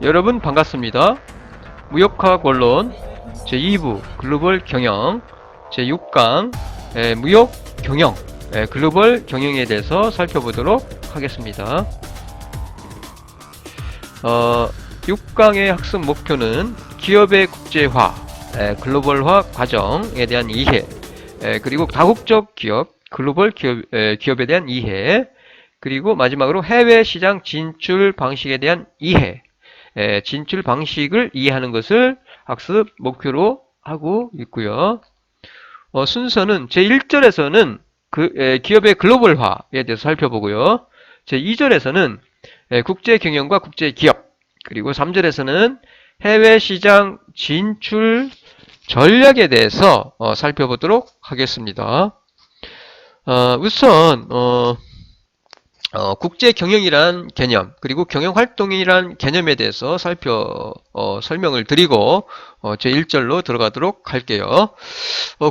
여러분 반갑습니다. 무역학 원론 제2부 글로벌 경영 제6강 무역 경영 글로벌 경영에 대해서 살펴보도록 하겠습니다. 6강의 학습 목표는 기업의 국제화, 글로벌화 과정에 대한 이해, 그리고 다국적 기업, 글로벌 기업에 대한 이해, 그리고 마지막으로 해외 시장 진출 방식에 대한 이해, 진출 방식을 이해하는 것을 학습 목표로 하고 있고요. 순서는 제1절에서는 기업의 글로벌화에 대해서 살펴보고요. 제2절에서는 국제 경영과 국제 기업, 그리고 3절에서는 해외 시장 진출 전략에 대해서 살펴보도록 하겠습니다. 우선 국제 경영이란 개념, 그리고 경영 활동이란 개념에 대해서 설명을 드리고 제1절로 들어가도록 할게요.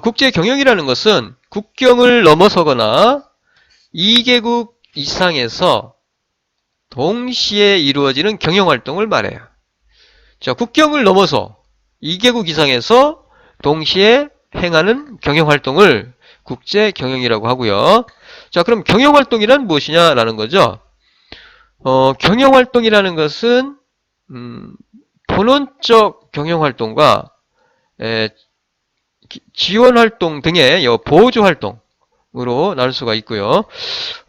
국제 경영이라는 것은 국경을 넘어서거나 2개국 이상에서 동시에 이루어지는 경영 활동을 말해요. 자, 국경을 넘어서 2개국 이상에서 동시에 행하는 경영 활동을 국제 경영이라고 하고요. 자, 그럼 경영 활동이란 무엇이냐라는 거죠. 경영 활동이라는 것은 본원적 경영 활동과 지원 활동 등의 보조 활동으로 나눌 수가 있고요.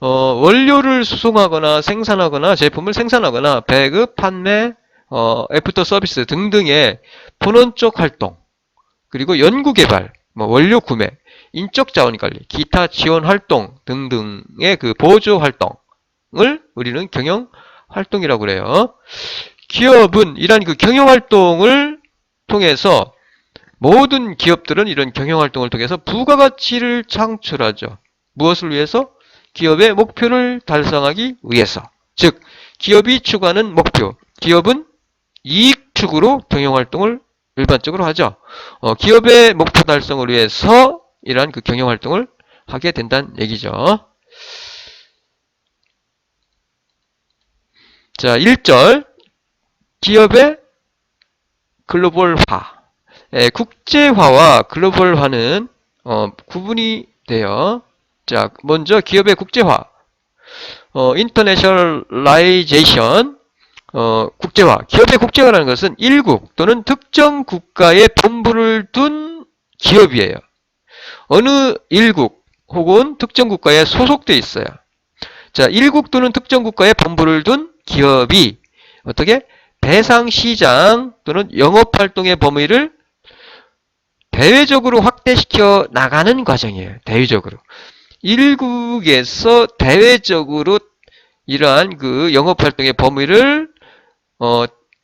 원료를 수송하거나 생산하거나 제품을 생산하거나 배급, 판매, 애프터 서비스 등등의 본원적 활동, 그리고 연구개발, 원료 구매, 인적 자원 관리, 기타 지원 활동 등등의 그 보조 활동을 우리는 경영 활동이라고 그래요. 기업은 이러한 그 경영 활동을 통해서 모든 기업들은 이런 경영 활동을 통해서 부가가치를 창출하죠. 무엇을 위해서? 기업의 목표를 달성하기 위해서. 즉, 기업이 추구하는 목표, 기업은 이익 추구로 경영 활동을 일반적으로 하죠. 기업의 목표 달성을 위해서 이러한 그 경영 활동을 하게 된다는 얘기죠. 자, 1절 기업의 글로벌화. 국제화와 글로벌화는 구분이 돼요. 자, 먼저 기업의 국제화. 인터내셔널라이제이션, 국제화. 기업의 국제화라는 것은 일국 또는 특정 국가에 본부를 둔 기업이에요. 어느 일국 혹은 특정 국가에 소속되어 있어요. 자, 일국 또는 특정 국가에 본부를 둔 기업이 어떻게? 대상 시장 또는 영업활동의 범위를 대외적으로 확대시켜 나가는 과정이에요. 대외적으로. 일국에서 대외적으로 이러한 그 영업활동의 범위를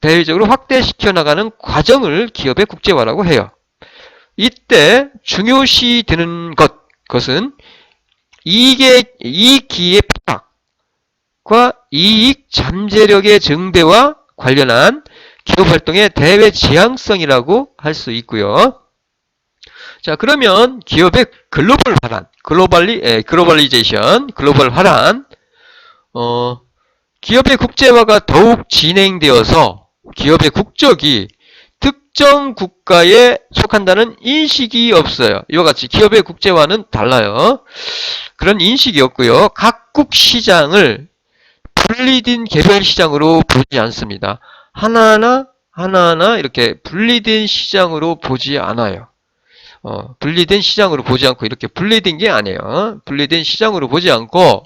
대외적으로 확대시켜 나가는 과정을 기업의 국제화라고 해요. 이때 중요시 되는 것은 이익기의 파악과 이익 잠재력의 증대와 관련한 기업 활동의 대외 지향성이라고 할 수 있고요. 자, 그러면 기업의 글로벌화란, 글로벌리제이션, 글로벌화란, 기업의 국제화가 더욱 진행되어서 기업의 국적이 특정 국가에 속한다는 인식이 없어요. 이와 같이 기업의 국제화는 달라요. 그런 인식이 없고요. 각국 시장을 분리된 개별 시장으로 보지 않습니다. 하나하나 이렇게 분리된 시장으로 보지 않아요. 분리된 시장으로 보지 않고 이렇게 분리된 게 아니에요. 분리된 시장으로 보지 않고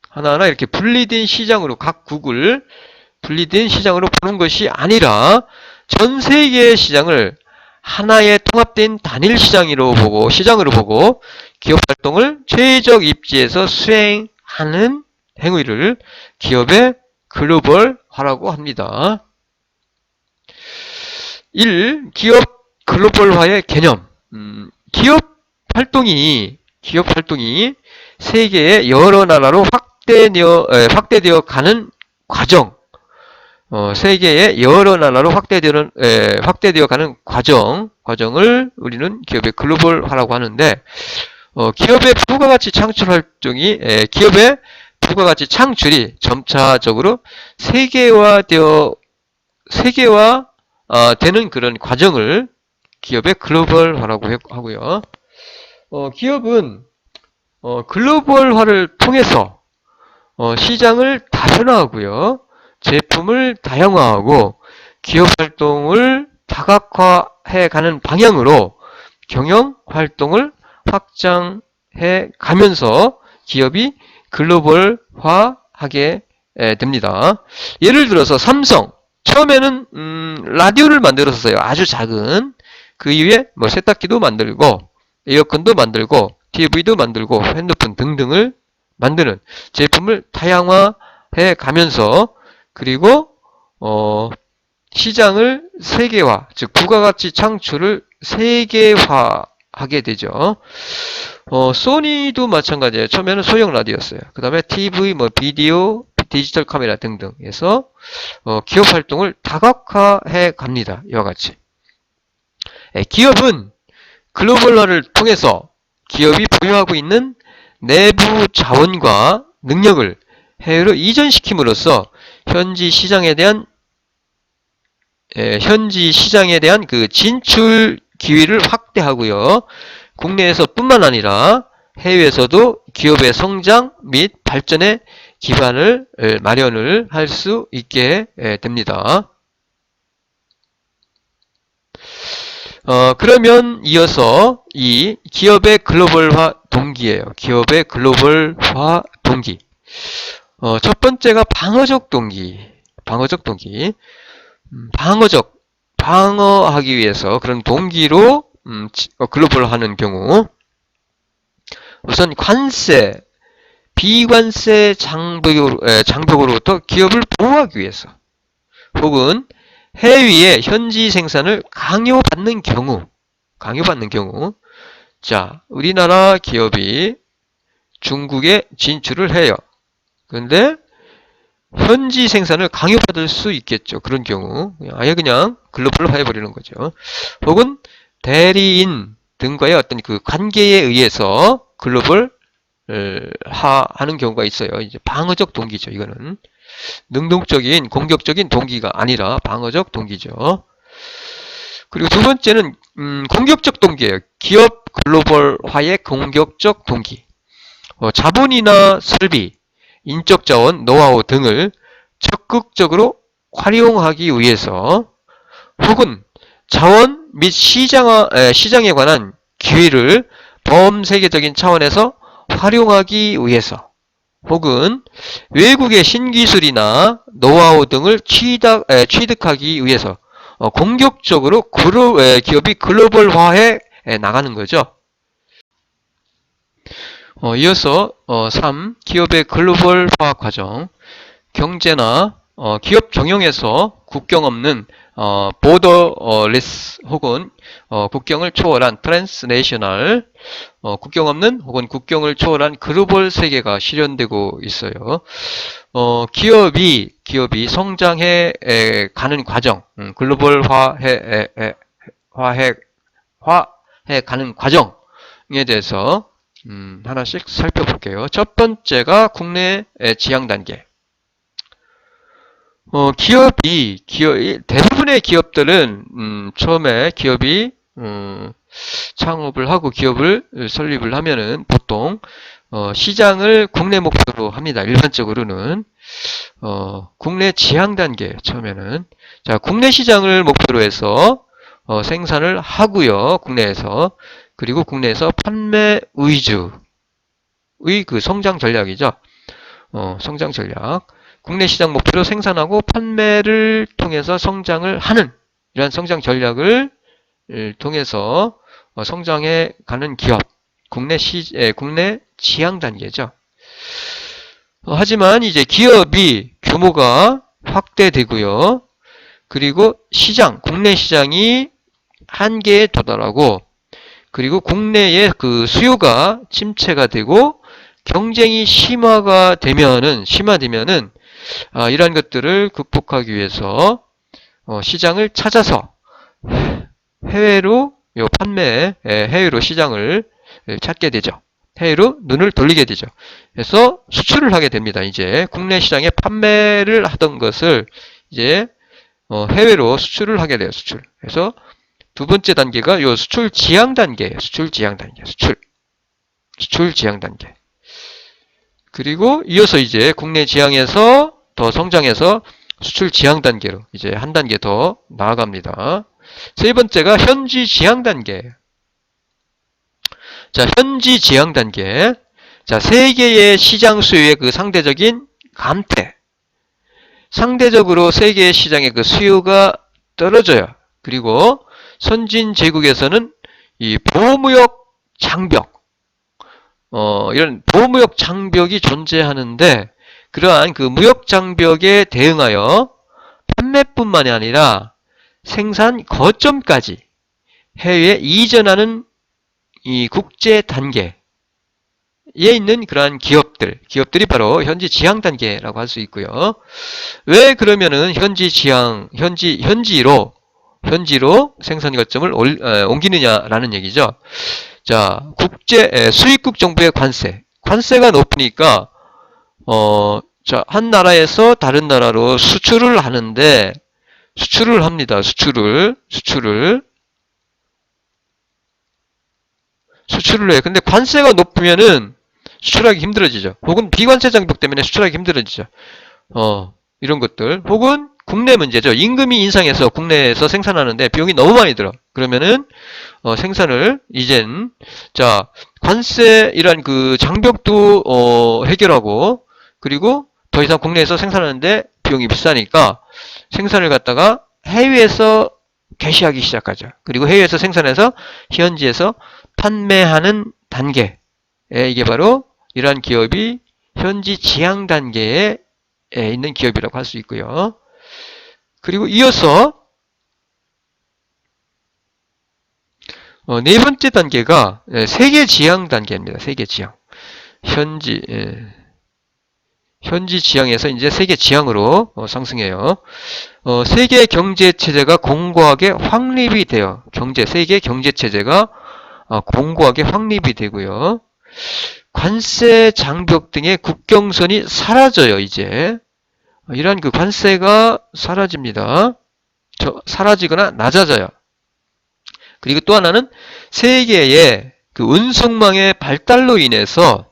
하나하나 이렇게 분리된 시장으로 각국을 분리된 시장으로 보는 것이 아니라 전 세계의 시장을 하나의 통합된 단일 시장으로 보고 기업 활동을 최적 입지에서 수행하는 행위를 기업의 글로벌화라고 합니다. 1. 기업 글로벌화의 개념. 기업 활동이 세계의 여러 나라로 확대되어 가는 과정. 세계의 여러 나라로 확대되어 가는 과정을 우리는 기업의 글로벌화라고 하는데, 기업의 부가가치 창출 활동이 기업의 부가가치 창출이 점차적으로 세계화 되는 그런 과정을 기업의 글로벌화라고 하고요. 기업은 글로벌화를 통해서 시장을 다변화하고요. 제품을 다양화하고 기업 활동을 다각화해가는 방향으로 경영 활동을 확장해 가면서 기업이 글로벌화하게 됩니다. 예를 들어서 삼성 처음에는 라디오를 만들었어요. 아주 작은. 그 이후에 뭐 세탁기도 만들고 에어컨도 만들고 TV도 만들고 핸드폰 등등을 만드는 제품을 다양화해 가면서 그리고 시장을 세계화, 즉 부가가치 창출을 세계화하게 되죠. 소니도 마찬가지예요. 처음에는 소형 라디오였어요. 그 다음에 TV, 뭐 비디오, 디지털 카메라 등등에서 기업 활동을 다각화해 갑니다. 이와 같이. 기업은 글로벌화를 통해서 기업이 보유하고 있는 내부 자원과 능력을 해외로 이전시킴으로써 현지 시장에 대한 그 진출 기회를 확대하고요. 국내에서 뿐만 아니라 해외에서도 기업의 성장 및 발전의 기반을 마련을 할 수 있게 됩니다. 그러면 이어서 이 기업의 글로벌화 동기예요. 기업의 글로벌화 동기. 첫 번째가 방어적 동기. 방어하기 위해서 그런 동기로 글로벌화하는 경우 우선 관세, 비관세 장벽으로부터 기업을 보호하기 위해서 혹은 해외의 현지 생산을 강요받는 경우 자, 우리나라 기업이 중국에 진출을 해요. 그런데 현지 생산을 강요받을 수 있겠죠. 그런 경우 아예 그냥 글로벌화 해버리는 거죠. 혹은 대리인 등과의 어떤 그 관계에 의해서 글로벌화 하는 경우가 있어요. 이제 방어적 동기죠. 이거는 능동적인 공격적인 동기가 아니라 방어적 동기죠. 그리고 두 번째는 공격적 동기예요. 기업 글로벌화의 공격적 동기. 자본이나 설비, 인적 자원, 노하우 등을 적극적으로 활용하기 위해서 혹은 자원 및 시장에 관한 기회를 범세계적인 차원에서 활용하기 위해서 혹은 외국의 신기술이나 노하우 등을 취득하기 위해서 공격적으로 기업이 글로벌화해 나가는 거죠. 이어서 3. 기업의 글로벌화 과정. 경제나 기업 경영에서 국경 없는 보더리스 혹은 국경을 초월한 트랜스내셔널 국경 없는 혹은 국경을 초월한 글로벌 세계가 실현되고 있어요. 기업이 성장해 가는 과정, 글로벌화해 가는 과정에 대해서 하나씩 살펴볼게요. 첫 번째가 국내 지향 단계. 대부분의 기업들은 처음에 기업이 창업을 하고 기업을 설립을 하면은 보통 시장을 국내 목표로 합니다. 일반적으로는 국내 지향 단계 처음에는 자 국내 시장을 목표로 해서 생산을 하고요. 국내에서 그리고 국내에서 판매 위주의 그 성장 전략이죠. 성장 전략. 국내 시장 목표로 생산하고 판매를 통해서 성장을 하는 이러한 성장 전략을 통해서 성장해 가는 기업. 국내 지향 단계죠. 하지만 이제 기업이 규모가 확대되고요. 그리고 국내 시장이 한계에 도달하고 그리고 국내의 그 수요가 침체가 되고 경쟁이 심화되면은 이러한 것들을 극복하기 위해서 시장을 찾아서 해외로 시장을 찾게 되죠. 해외로 눈을 돌리게 되죠. 그래서 수출을 하게 됩니다. 이제 국내 시장에 판매를 하던 것을 이제 해외로 수출을 하게 돼요. 수출. 그래서 두 번째 단계가 요 수출 지향 단계예요. 수출 지향 단계. 수출 지향 단계. 그리고 이어서 이제 국내 지향에서 더 성장해서 수출 지향 단계로 이제 한 단계 더 나아갑니다. 세 번째가 현지 지향 단계예요. 자, 현지 지향 단계. 자, 세계의 시장 수요의 그 상대적인 감퇴. 상대적으로 세계의 시장의 그 수요가 떨어져요. 그리고 선진 제국에서는 이 보호무역 장벽, 이런 보호무역 장벽이 존재하는데 그러한 그 무역 장벽에 대응하여 판매뿐만이 아니라 생산 거점까지 해외에 이전하는 이 국제 단계에 있는 그러한 기업들이 바로 현지 지향 단계라고 할 수 있고요. 왜 그러면은 현지로 생산 거점을 옮기느냐라는 얘기죠. 자, 수입국 정부의 관세가 높으니까 자, 한 나라에서 다른 나라로 수출을 하는데 수출을 합니다. 수출을 해요. 근데 관세가 높으면은 수출하기 힘들어지죠. 혹은 비관세 장벽 때문에 수출하기 힘들어지죠. 이런 것들. 혹은 국내 문제죠. 임금이 인상해서 국내에서 생산하는데 비용이 너무 많이 들어. 그러면은 생산을 자, 관세이란 그 장벽도 해결하고 그리고 더 이상 국내에서 생산하는데 비용이 비싸니까 생산을 갖다가 해외에서 개시하기 시작하죠. 그리고 해외에서 생산해서 현지에서 판매하는 단계. 이게 바로 이러한 기업이 현지 지향 단계에 있는 기업이라고 할 수 있고요. 그리고 이어서 네 번째 단계가 세계 지향 단계입니다. 세계 지향. 현지 지향에서 이제 세계 지향으로 상승해요. 세계 경제 체제가 공고하게 확립이 돼요. 세계 경제 체제가 공고하게 확립이 되고요. 관세 장벽 등의 국경선이 사라져요. 이제 이러한 그 관세가 사라집니다. 사라지거나 낮아져요. 그리고 또 하나는 세계의 그 운송망의 발달로 인해서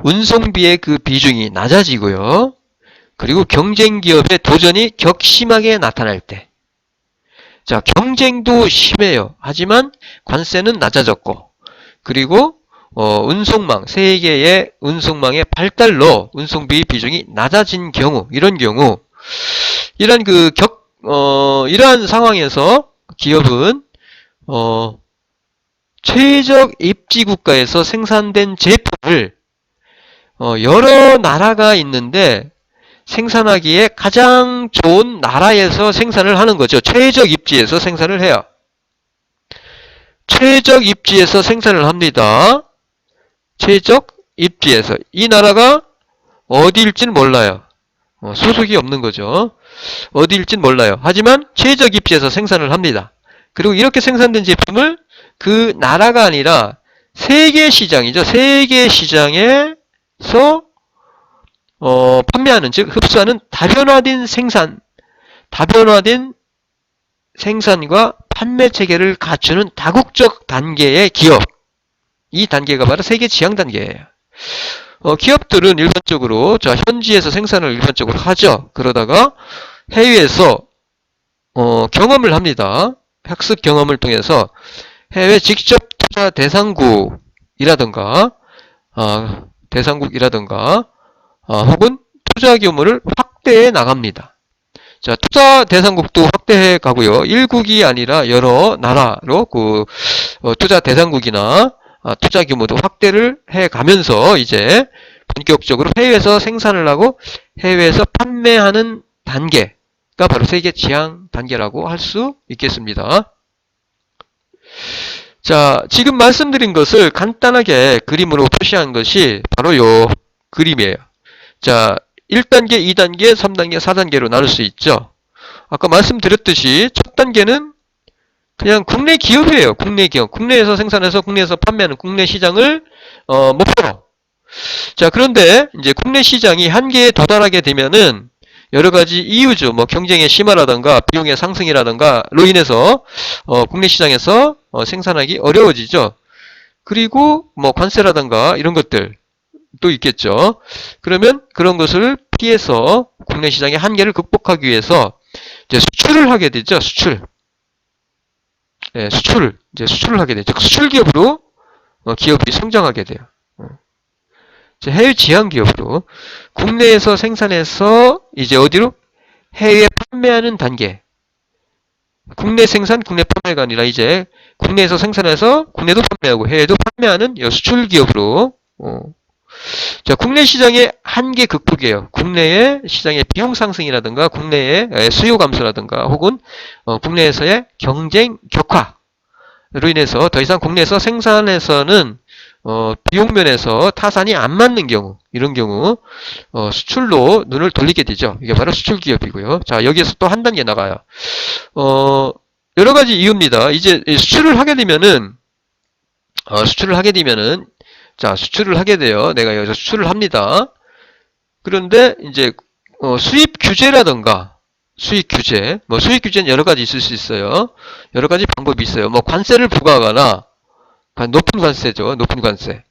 운송비의 그 비중이 낮아지고요. 그리고 경쟁 기업의 도전이 격심하게 나타날 때. 자, 경쟁도 심해요. 하지만 관세는 낮아졌고, 그리고 세계의 운송망의 발달로 운송비 비중이 낮아진 경우, 이런 이러한 상황에서 기업은 최적 입지 국가에서 생산된 제품을 여러 나라가 있는데 생산하기에 가장 좋은 나라에서 생산을 하는 거죠. 최적 입지에서 생산을 해요. 최적 입지에서 생산을 합니다. 최적 입지에서. 이 나라가 어디일진 몰라요. 소속이 없는 거죠. 어디일진 몰라요. 하지만 최적 입지에서 생산을 합니다. 그리고 이렇게 생산된 제품을 그 나라가 아니라 세계 시장이죠. 세계 시장에서 판매하는, 즉 흡수하는 다변화된 생산과 판매 체계를 갖추는 다국적 단계의 기업. 이 단계가 바로 세계 지향 단계예요. 기업들은 일반적으로 현지에서 생산을 일반적으로 하죠. 그러다가 해외에서 경험을 합니다. 학습 경험을 통해서 해외 직접 투자 대상국이라든가 혹은 투자 규모를 확대해 나갑니다. 자, 투자 대상국도 확대해 가고요. 1국이 아니라 여러 나라로 투자 대상국이나 투자 규모도 확대를 해 가면서 이제 본격적으로 해외에서 생산을 하고 해외에서 판매하는 단계가 바로 세계 지향 단계라고 할 수 있겠습니다. 자, 지금 말씀드린 것을 간단하게 그림으로 표시한 것이 바로 요 그림이에요. 자, 1단계, 2단계, 3단계, 4단계로 나눌 수 있죠. 아까 말씀드렸듯이 첫 단계는 그냥 국내 기업이에요. 국내 기업. 국내에서 생산해서 국내에서 판매하는 국내 시장을 목표로. 자, 그런데 이제 국내 시장이 한계에 도달하게 되면은 여러 가지 이유죠. 뭐 경쟁의 심화라든가 비용의 상승이라든가로 인해서 국내 시장에서 생산하기 어려워지죠. 그리고 뭐 관세라든가 이런 것들 또 있겠죠. 그러면 그런 것을 피해서 국내 시장의 한계를 극복하기 위해서 이제 수출을 하게 되죠. 수출. 예, 수출을 하게 되죠. 수출 기업으로 기업이 성장하게 돼요. 해외 지향 기업으로 국내에서 생산해서 이제 어디로? 해외에 판매하는 단계. 국내 생산, 국내 판매가 아니라 이제 국내에서 생산해서 국내도 판매하고 해외도 판매하는 수출 기업으로 자, 국내 시장의 한계 극복이에요. 국내의 시장의 비용 상승이라든가 국내의 수요 감소라든가 혹은 국내에서의 경쟁 격화로 인해서 더 이상 국내에서 생산에서는 비용 면에서 타산이 안 맞는 경우, 이런 경우 수출로 눈을 돌리게 되죠. 이게 바로 수출 기업이고요. 자, 여기에서 또 한 단계 나가요. 여러 가지 이유입니다. 이제 수출을 하게 되면은 자, 수출을 하게 돼요. 내가 여기서 수출을 합니다. 그런데 이제 수입 규제라던가 수입 규제, 뭐 수입 규제는 여러 가지 있을 수 있어요. 여러 가지 방법이 있어요. 뭐 관세를 부과하거나 높은 관세죠. 높은 관세.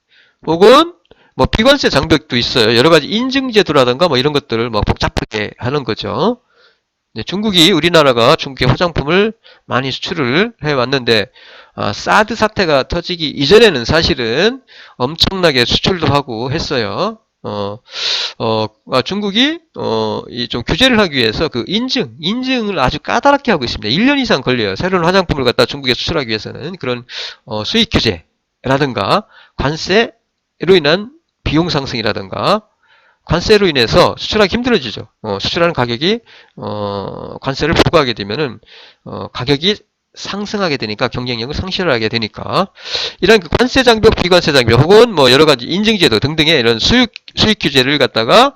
혹은 뭐 비관세 장벽도 있어요. 여러 가지 인증제도라던가 뭐 이런 것들을 뭐 복잡하게 하는 거죠. 중국이 우리나라가 중국의 화장품을 많이 수출을 해왔는데 사드 사태가 터지기 이전에는 사실은 엄청나게 수출도 하고 했어요. 중국이 이 좀 규제를 하기 위해서 그 인증을 아주 까다롭게 하고 있습니다. 1년 이상 걸려요. 새로운 화장품을 갖다 중국에 수출하기 위해서는 그런 수입 규제라든가 관세로 인한 비용 상승이라든가 관세로 인해서 수출하기 힘들어지죠. 수출하는 가격이 관세를 부과하게 되면은 가격이 상승하게 되니까 경쟁력을 상실을 하게 되니까 이런 그 관세 장벽, 비관세 장벽 혹은 뭐 여러 가지 인증제도 등등의 이런 수입 규제를 갖다가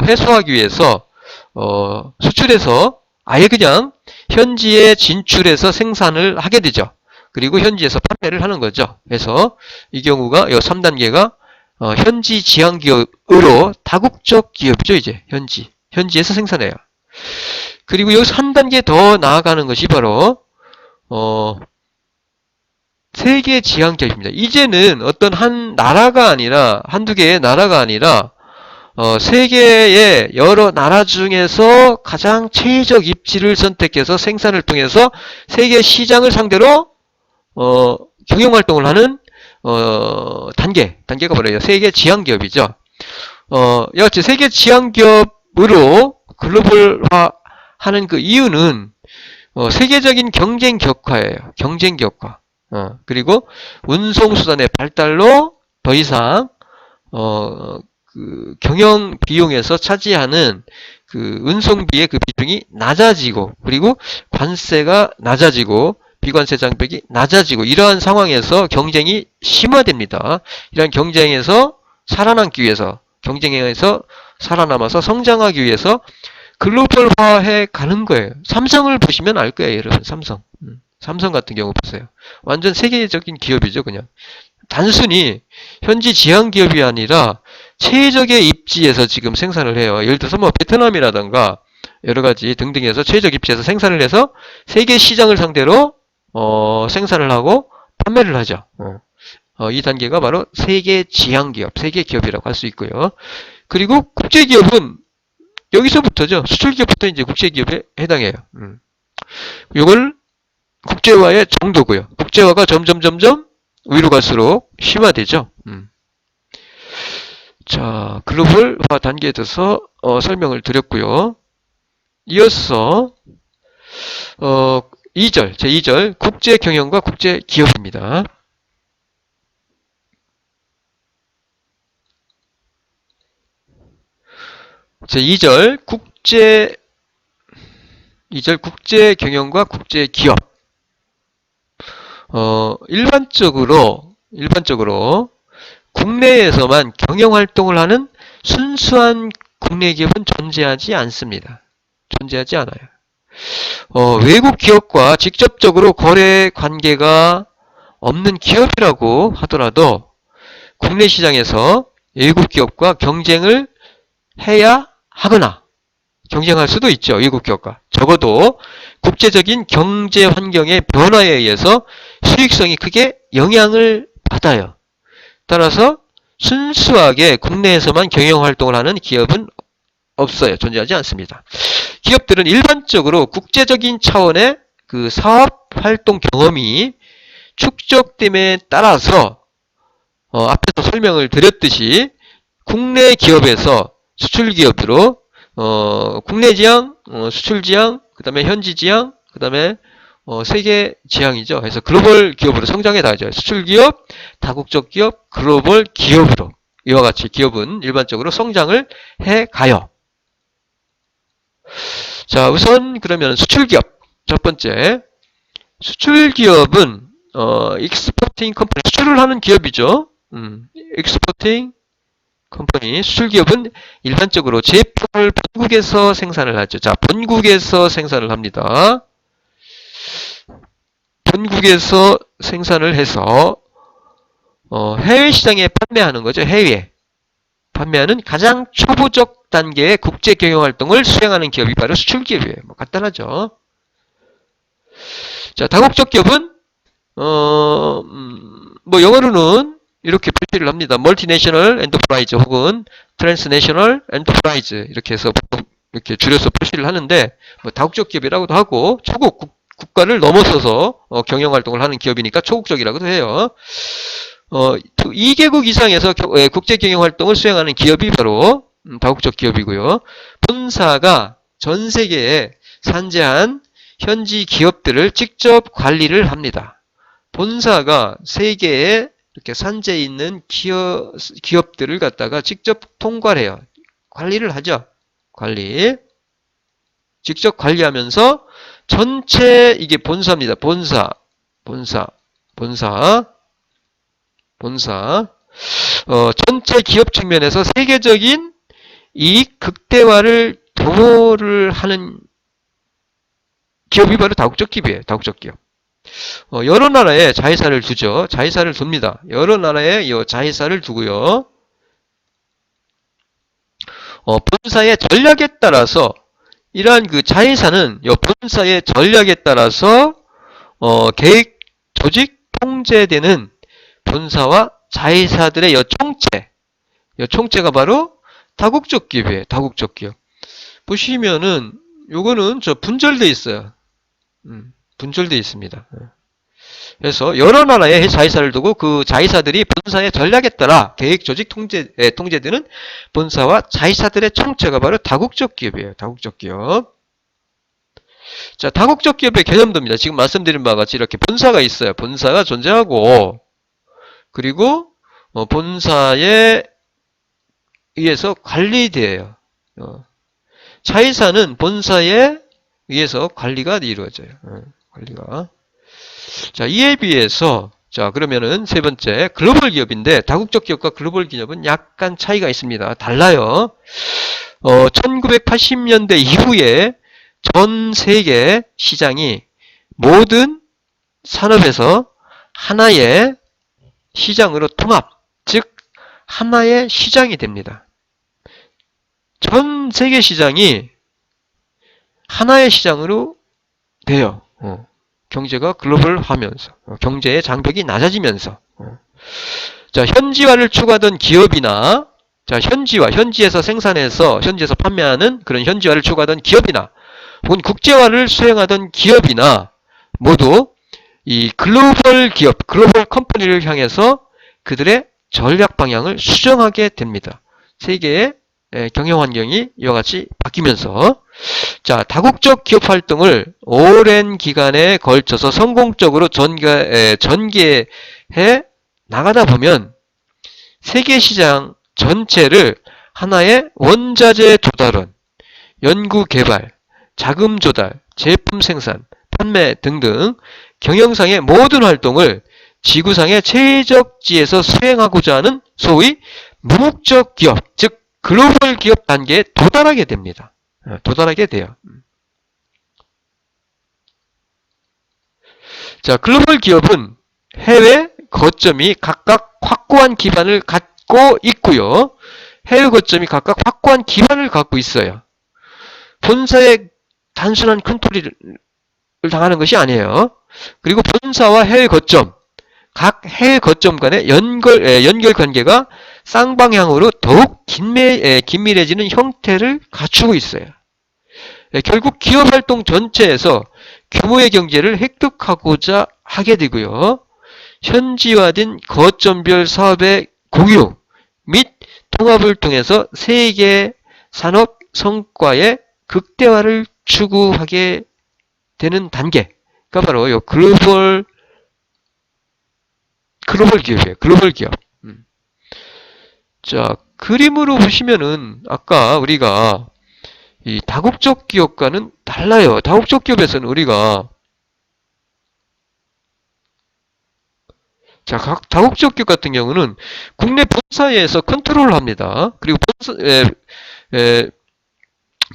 해소하기 위해서 수출해서 아예 그냥 현지에 진출해서 생산을 하게 되죠. 그리고 현지에서 판매를 하는 거죠. 그래서 이 경우가 이 3단계가 현지 지향 기업으로 다국적 기업이죠. 이제 현지에서 생산해요. 그리고 여기서 한 단계 더 나아가는 것이 바로 세계 지향 기업입니다. 이제는 어떤 한 나라가 아니라 한두 개의 나라가 아니라 세계의 여러 나라 중에서 가장 최적 입지를 선택해서 생산을 통해서 세계 시장을 상대로 경영활동을 하는 단계가 뭐래요? 세계 지향기업이죠. 여하튼 세계 지향기업으로 글로벌화 하는 그 이유는, 세계적인 경쟁 격화예요. 경쟁 격화. 그리고 운송수단의 발달로 더 이상, 그 경영 비용에서 차지하는 그 운송비의 그 비중이 낮아지고, 그리고 관세가 낮아지고, 비관세 장벽이 낮아지고 이러한 상황에서 경쟁이 심화됩니다. 이러한 경쟁에서 살아남기 위해서 경쟁에서 살아남아서 성장하기 위해서 글로벌화해 가는 거예요. 삼성을 보시면 알 거예요. 여러분 삼성 같은 경우 보세요. 완전 세계적인 기업이죠. 그냥 단순히 현지 지향 기업이 아니라 최적의 입지에서 지금 생산을 해요. 예를 들어서 뭐 베트남이라던가 여러 가지 등등에서 최적 입지에서 생산을 해서 세계 시장을 상대로 생산을 하고 판매를 하죠. 이 단계가 바로 세계 지향 기업, 세계 기업이라고 할 수 있고요. 그리고 국제 기업은 여기서부터죠. 수출 기업부터 이제 국제 기업에 해당해요. 이걸 국제화의 정도고요. 국제화가 점점 위로 갈수록 심화되죠. 자, 글로벌화 단계에 대해서 설명을 드렸고요. 이어서 제2절 국제 경영과 국제 기업입니다. 제2절 국제 경영과 국제 기업. 일반적으로 국내에서만 경영 활동을 하는 순수한 국내 기업은 존재하지 않습니다. 존재하지 않아요. 외국 기업과 직접적으로 거래 관계가 없는 기업이라고 하더라도 국내 시장에서 외국 기업과 경쟁을 해야 하거나 경쟁할 수도 있죠. 외국 기업과. 적어도 국제적인 경제 환경의 변화에 의해서 수익성이 크게 영향을 받아요. 따라서 순수하게 국내에서만 경영활동을 하는 기업은 없어요. 존재하지 않습니다. 기업들은 일반적으로 국제적인 차원의 그 사업활동 경험이 축적됨에 따라서 앞에서 설명을 드렸듯이 국내 기업에서 수출 기업으로 국내 지향, 수출 지향, 그 다음에 현지 지향, 그 다음에 세계 지향이죠. 그래서 글로벌 기업으로 성장해 나가죠. 수출 기업, 다국적 기업, 글로벌 기업으로 이와 같이 기업은 일반적으로 성장을 해 가요. 자, 우선 그러면 수출 기업 첫 번째 수출 기업은 익스포팅 컴퍼니 수출을 하는 기업이죠. 익스포팅 컴퍼니 수출 기업은 일반적으로 제품을 본국에서 생산을 하죠. 자, 본국에서 생산을 합니다. 본국에서 생산을 해서 해외 시장에 판매하는 거죠. 해외 판매하는 가장 초보적 단계의 국제 경영 활동을 수행하는 기업이 바로 수출 기업이에요. 뭐 간단하죠. 자, 다국적 기업은 뭐 영어로는 이렇게 표시를 합니다. 멀티내셔널 엔터프라이즈 혹은 트랜스내셔널 엔터프라이즈 이렇게 해서 이렇게 줄여서 표시를 하는데 뭐 다국적 기업이라고도 하고 초국 국가를 넘어서서 경영 활동을 하는 기업이니까 초국적이라고도 해요. 2개국 이상에서 국제 경영 활동을 수행하는 기업이 바로 다국적 기업이고요. 본사가 전 세계에 산재한 현지 기업들을 직접 관리를 합니다. 본사가 세계에 이렇게 산재해 있는 기업들을 갖다가 직접 통과를 해요. 관리를 하죠. 관리. 직접 관리하면서 전체 이게 본사입니다. 본사. 전체 기업 측면에서 세계적인 이익 극대화를 도모를 하는 기업이 바로 다국적 기업이에요. 다국적 기업. 여러 나라에 자회사를 두죠. 자회사를 둡니다. 여러 나라에 이 자회사를 두고요. 본사의 전략에 따라서 이러한 그 자회사는 이 본사의 전략에 따라서 계획, 조직, 통제되는 본사와 자회사들의 이 총체가 바로 다국적 기업이에요. 다국적 기업. 보시면은 요거는 분절돼 있어요. 분절돼 있습니다. 그래서 여러 나라의 자회사를 두고 그 자회사들이 본사의 전략에 따라 계획, 조직, 통제되는 본사와 자회사들의 총체가 바로 다국적 기업이에요. 다국적 기업. 자, 다국적 기업의 개념도입니다. 지금 말씀드린 바와 같이 이렇게 본사가 있어요. 본사가 존재하고 그리고 본사에 의해서 관리돼요. 자회사는 본사에 의해서 관리가 이루어져요. 관리가. 자, 이에 비해서 자, 그러면은 세 번째 글로벌 기업인데 다국적 기업과 글로벌 기업은 약간 차이가 있습니다. 달라요. 1980년대 이후에 전 세계 시장이 모든 산업에서 하나의 시장으로 통합, 즉 하나의 시장이 됩니다. 전 세계 시장이 하나의 시장으로 돼요. 경제가 글로벌화하면서 경제의 장벽이 낮아지면서 자, 현지화를 추구하던 기업이나 자, 현지에서 생산해서 현지에서 판매하는 그런 현지화를 추구하던 기업이나 혹은 국제화를 수행하던 기업이나 모두 이 글로벌 기업, 글로벌 컴퍼니를 향해서 그들의 전략 방향을 수정하게 됩니다. 세계의 경영 환경이 이와 같이 바뀌면서 자, 다국적 기업 활동을 오랜 기간에 걸쳐서 성공적으로 전개해 나가다 보면 세계 시장 전체를 하나의 원자재 조달원, 연구 개발, 자금 조달, 제품 생산, 판매 등등 경영상의 모든 활동을 지구상의 최적지에서 수행하고자 하는 소위 무목적 기업, 즉 글로벌 기업 단계에 도달하게 됩니다. 도달하게 돼요. 자, 글로벌 기업은 해외 거점이 각각 확고한 기반을 갖고 있고요. 해외 거점이 각각 확고한 기반을 갖고 있어요. 본사의 단순한 컨트롤을 당하는 것이 아니에요. 그리고 본사와 해외 거점, 각 해외 거점 간의 연결 관계가 쌍방향으로 더욱 긴밀해지는 형태를 갖추고 있어요. 결국 기업 활동 전체에서 규모의 경제를 획득하고자 하게 되고요. 현지화된 거점별 사업의 공유 및 통합을 통해서 세계 산업 성과의 극대화를 추구하게 되는 단계가 바로 이 글로벌 기업이에요. 글로벌 기업. 자, 그림으로 보시면은 아까 우리가 이 다국적 기업과는 달라요. 다국적 기업에서는 우리가 자, 각 다국적 기업 같은 경우는 국내 본사에서 컨트롤을 합니다. 그리고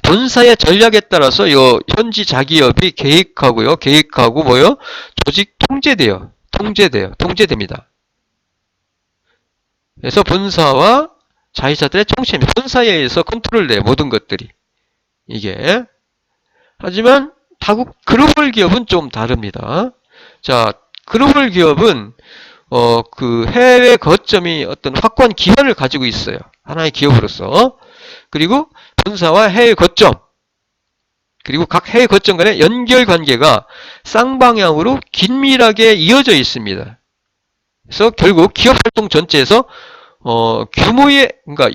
본사의 전략에 따라서 요 현지 자기업이 계획하고 뭐요? 조직 통제됩니다. 그래서 본사와 자회사들의 총체입니다. 본사에 의해서 컨트롤돼요. 모든 것들이. 이게. 하지만 글로벌 기업은 좀 다릅니다. 자, 글로벌 기업은 그 해외 거점이 어떤 확고한 기반을 가지고 있어요. 하나의 기업으로서. 그리고 본사와 해외 거점, 그리고 각 해외 거점 간의 연결 관계가 쌍방향으로 긴밀하게 이어져 있습니다. 그래서 결국 기업 활동 전체에서 규모의, 그러니까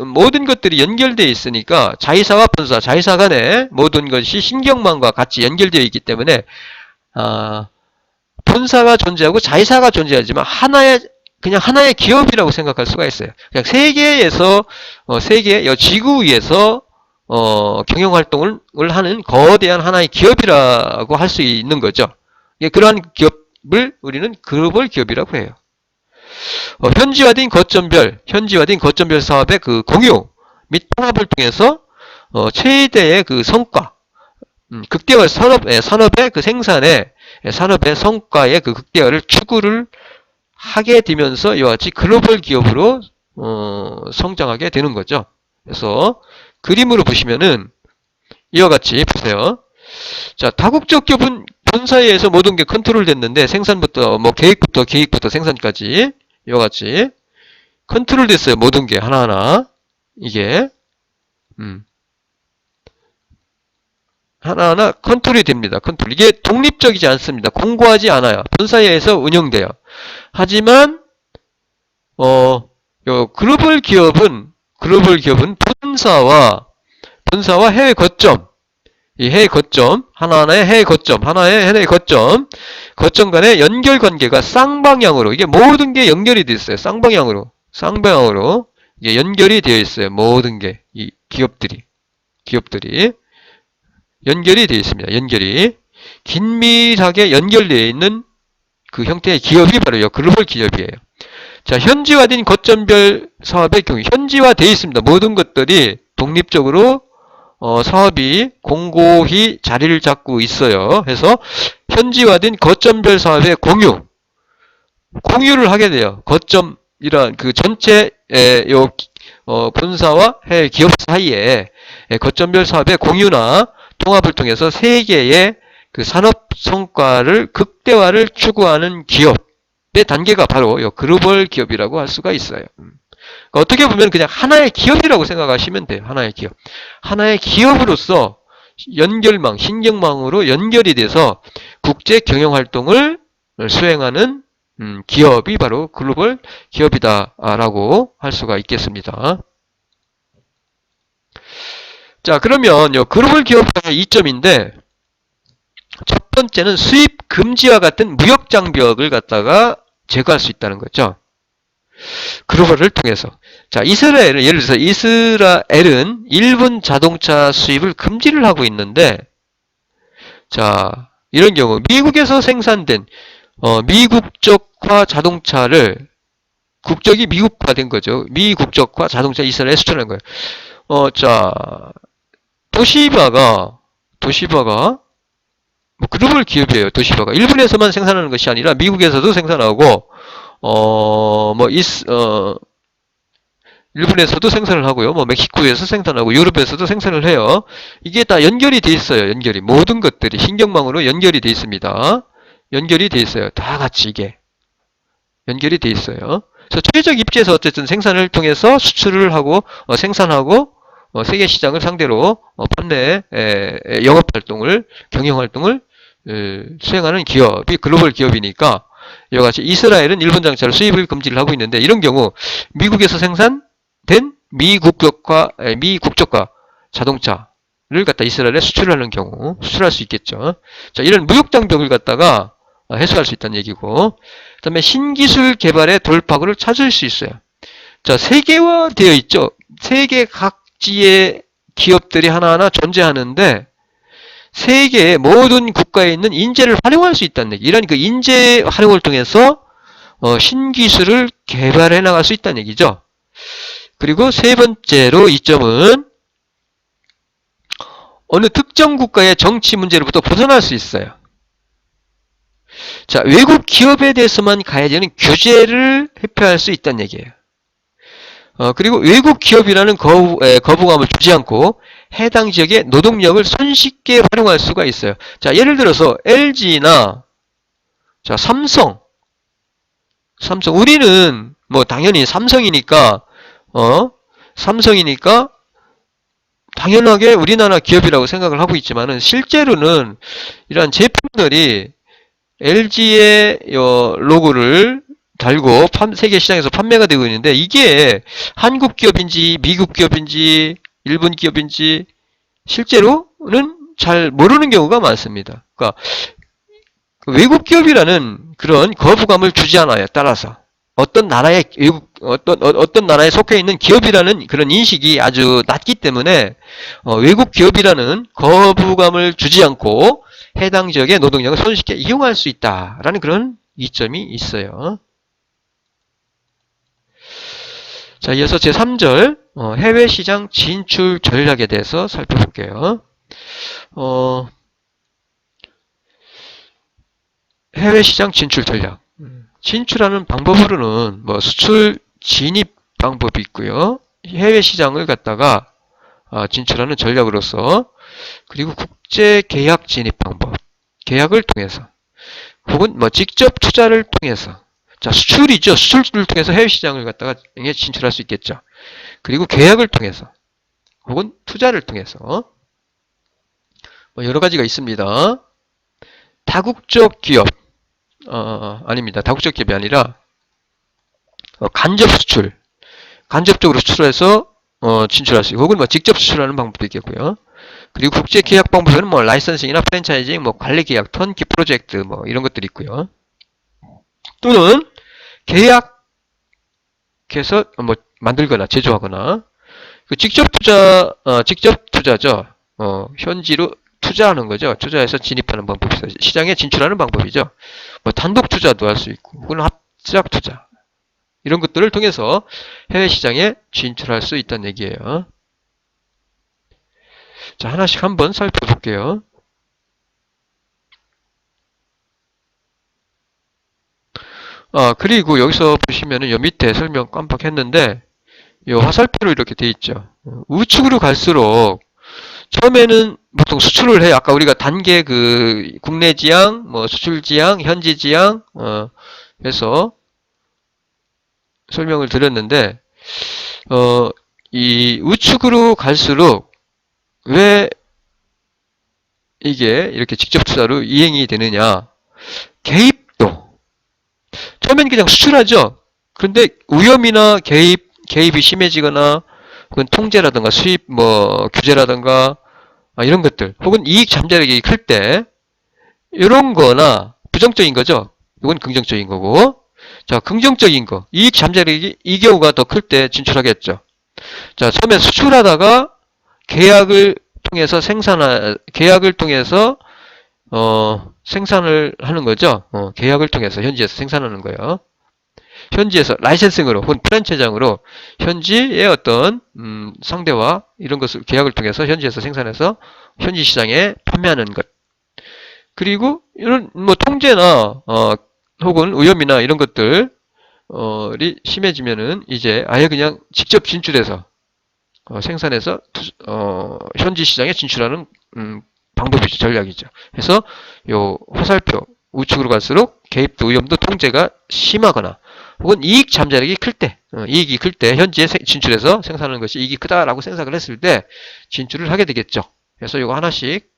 모든 것들이 연결되어 있으니까 자회사와 본사, 자회사 간의 모든 것이 신경망과 같이 연결되어 있기 때문에 본사가 존재하고 자회사가 존재하지만 그냥 하나의 기업이라고 생각할 수가 있어요. 그냥 세계에서 지구 위에서 경영 활동을 하는 거대한 하나의 기업이라고 할 수 있는 거죠. 그러한 기업을 우리는 글로벌 기업이라고 해요. 현지화된 거점별 사업의 그 공유 및 통합을 통해서 최대의 그 성과, 극대화 산업의 그 산업의 성과의 그 극대화를 추구를 하게 되면서 이와 같이 글로벌 기업으로 성장하게 되는 거죠. 그래서 그림으로 보시면은 이와 같이 보세요. 자, 다국적 기업은 본사에 의해서 모든 게 컨트롤 됐는데 생산부터 계획부터 생산까지 이와 같이 컨트롤 됐어요. 모든 게 하나하나 이게 하나하나 컨트롤이 됩니다. 이게 독립적이지 않습니다. 공고하지 않아요. 본사에 의해서 운영돼요. 하지만 글로벌 기업은 본사와 해외 거점, 이 해외 거점, 하나의 해외 거점 간의 연결 관계가 쌍방향으로, 이게 모든 게 연결이 되어 있어요. 쌍방향으로 이게 연결이 되어 있어요. 모든 게 이 기업들이 연결이 되어 있습니다. 긴밀하게 연결되어 있는 그 형태의 기업이 바로 이 글로벌 기업이에요. 자, 현지화된 거점별 사업의 경우 현지화되어 있습니다. 모든 것들이 독립적으로 사업이 공고히 자리를 잡고 있어요. 그래서 현지화된 거점별 사업의 공유를 하게 돼요. 거점이란 그 전체 본사와 해외 기업 사이에 거점별 사업의 공유나 통합을 통해서 세계의 그 산업 성과를 극대화를 추구하는 기업의 단계가 바로 이 글로벌 기업이라고 할 수가 있어요. 그러니까 어떻게 보면 그냥 하나의 기업이라고 생각하시면 돼요. 하나의 기업으로서 신경망으로 연결이 돼서 국제 경영 활동을 수행하는 기업이 바로 글로벌 기업이다라고 할 수가 있겠습니다. 자, 그러면 요 글로벌 기업의 이점인데, 첫 번째는 수입 금지와 같은 무역 장벽을 갖다가 제거할 수 있다는 거죠. 글로벌을 통해서. 자, 예를 들어서 이스라엘은 일본 자동차 수입을 금지를 하고 있는데, 자, 이런 경우 미국에서 생산된 미국적화 자동차를, 국적이 미국화된 거죠. 미국적화 자동차 이스라엘에 수출하는 거예요. 자, 도시바가 뭐 글로벌 기업이에요. 도시바가 일본에서만 생산하는 것이 아니라 미국에서도 생산하고 뭐 일본에서도 생산을 하고요. 뭐 멕시코에서 생산하고 유럽에서도 생산을 해요. 이게 다 연결이 돼 있어요. 연결이 모든 것들이 신경망으로 연결이 돼 있습니다. 연결이 돼 있어요. 다 같이 이게 연결이 돼 있어요. 그래서 최적 입지에서 어쨌든 생산을 통해서 수출을 하고 생산하고 세계 시장을 상대로 판매 영업 활동을 경영 활동을 수행하는 기업이 글로벌 기업이니까 이와 같이 이스라엘은 일본 자동차를 수입을 금지를 하고 있는데 이런 경우 미국에서 생산된 미국적화 자동차를 갖다 이스라엘에 수출하는 경우 수출할 수 있겠죠. 자, 이런 무역 장벽을 갖다가 해소할 수 있다는 얘기고, 그 다음에 신기술 개발의 돌파구를 찾을 수 있어요. 자, 세계화되어 있죠. 세계 각지의 기업들이 하나하나 존재하는데 세계의 모든 국가에 있는 인재를 활용할 수 있다는 얘기. 이런 그 인재 활용을 통해서 신기술을 개발해 나갈 수 있다는 얘기죠. 그리고 세 번째로 이점은 어느 특정 국가의 정치 문제로부터 벗어날 수 있어요. 자, 외국 기업에 대해서만 가해지는 규제를 회피할 수 있다는 얘기예요. 그리고 외국 기업이라는 거부감을 주지 않고 해당 지역의 노동력을 손쉽게 활용할 수가 있어요. 자, 예를 들어서 LG나 자, 삼성 우리는 뭐 당연히 삼성이니까 당연하게 우리나라 기업이라고 생각을 하고 있지만은 실제로는 이러한 제품들이 LG의 로고를 달고 세계 시장에서 판매가 되고 있는데 이게 한국 기업인지 미국 기업인지 일본 기업인지 실제로는 잘 모르는 경우가 많습니다. 그러니까 외국 기업이라는 그런 거부감을 주지 않아요. 따라서 어떤 나라에 어떤 나라에 속해 있는 기업이라는 그런 인식이 아주 낮기 때문에 외국 기업이라는 거부감을 주지 않고 해당 지역의 노동력을 손쉽게 이용할 수 있다라는 그런 이점이 있어요. 자, 이어서 제3절 해외 시장 진출 전략에 대해서 살펴볼게요. 해외 시장 진출 전략. 진출하는 방법으로는 뭐 수출 진입 방법이 있고요. 해외 시장을 갖다가 진출하는 전략으로서 그리고 국제 계약 진입 방법. 계약을 통해서 혹은 뭐 직접 투자를 통해서 자, 수출이죠. 수출을 통해서 해외 시장을 갖다가 진출할 수 있겠죠. 그리고 계약을 통해서 혹은 투자를 통해서 뭐 여러 가지가 있습니다. 다국적 기업 아닙니다. 다국적 기업이 아니라 간접 수출 간접적으로 수출해서 진출할 수 있고 혹은 뭐 직접 수출하는 방법도 있겠고요. 그리고 국제 계약 방법에는 뭐 라이선싱이나 프랜차이징, 뭐 관리 계약, 턴키 프로젝트 뭐 이런 것들이 있고요. 또는 계약해서 뭐 만들거나 제조하거나 직접 투자죠. 현지로 투자하는 거죠. 투자해서 진입하는 방법이 있어요. 시장에 진출하는 방법이죠. 뭐 단독 투자도 할 수 있고 혹은 합작 투자 이런 것들을 통해서 해외 시장에 진출할 수 있다는 얘기예요. 자, 하나씩 한번 살펴볼게요. 그리고 여기서 보시면은 요 밑에 설명 깜빡했는데 요 화살표로 이렇게 돼 있죠. 우측으로 갈수록 처음에는 보통 수출을 해요. 아까 우리가 단계 그 국내 지향, 뭐 수출 지향, 현지 지향 해서 설명을 드렸는데 이 우측으로 갈수록 왜 이게 이렇게 직접 투자로 이행이 되느냐? 개입도 처음에는 그냥 수출하죠. 그런데 위험이나 개입이 심해지거나 혹은 통제라든가 수입 뭐 규제라든가 이런 것들 혹은 이익 잠재력이 클 때 이런 거나 부정적인 거죠. 이건 긍정적인 거고 자 긍정적인 거 이익 잠재력이 이 경우가 더 클 때 진출하겠죠. 자 처음에 수출하다가 계약을 통해서 생산을 하는 거죠. 계약을 통해서 현지에서 생산하는 거예요. 현지에서 라이센싱으로 혹은 프랜차이징으로 현지의 어떤 상대와 이런 것을 계약을 통해서 현지에서 생산해서 현지 시장에 판매하는 것. 그리고 이런 뭐 통제나 혹은 오염이나 이런 것들이 심해지면은 이제 아예 그냥 직접 진출해서 생산해서 현지 시장에 진출하는 방법이죠. 전략이죠. 그래서 요 화살표 우측으로 갈수록 개입도 오염도 통제가 심하거나 혹은 이익 잠재력이 클 때, 이익이 클 때 현지에 진출해서 생산하는 것이 이익이 크다라고 생각을 했을 때 진출을 하게 되겠죠. 그래서 요거 하나씩